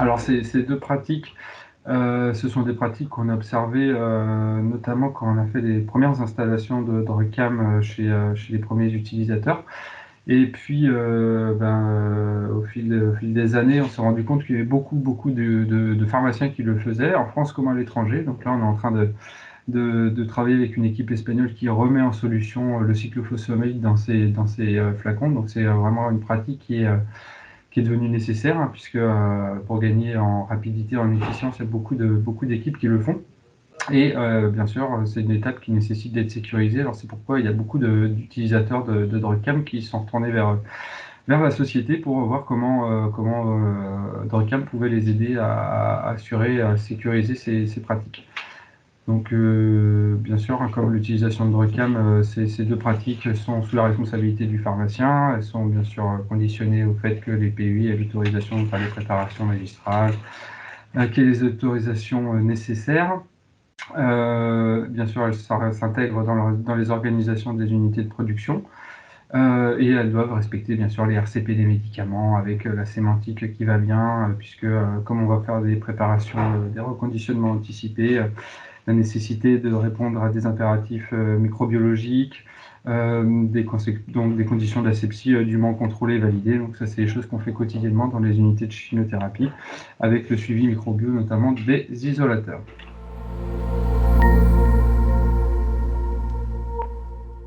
Alors, ces deux pratiques, ce sont des pratiques qu'on a observées notamment quand on a fait les premières installations de RECAM chez les premiers utilisateurs. Et puis, au fil des années, on s'est rendu compte qu'il y avait beaucoup de pharmaciens qui le faisaient, en France comme à l'étranger. Donc là, on est en train de travailler avec une équipe espagnole qui remet en solution le cyclophosphamide dans ces flacons. Donc c'est vraiment une pratique qui est devenue nécessaire, hein, puisque pour gagner en rapidité, en efficience, il y a beaucoup d'équipes qui le font. Et bien sûr, c'est une étape qui nécessite d'être sécurisée. Alors c'est pourquoi il y a beaucoup d'utilisateurs de DrugCam qui sont retournés vers la société pour voir comment DrugCam pouvait les aider à assurer, à sécuriser ces pratiques. Donc bien sûr, hein, comme l'utilisation de DrugCam, ces deux pratiques sont sous la responsabilité du pharmacien. Elles sont bien sûr conditionnées au fait que les PUI aient l'autorisation de faire les préparations magistrales, qu'il y ait les autorisations nécessaires. Bien sûr, elles s'intègrent dans les organisations des unités de production et elles doivent respecter bien sûr les RCP des médicaments avec la sémantique qui va bien, puisque comme on va faire des préparations, des reconditionnements anticipés, la nécessité de répondre à des impératifs microbiologiques, donc des conditions d'asepsie dûment contrôlées et validées. Donc ça, c'est des choses qu'on fait quotidiennement dans les unités de chimiothérapie avec le suivi microbio, notamment des isolateurs.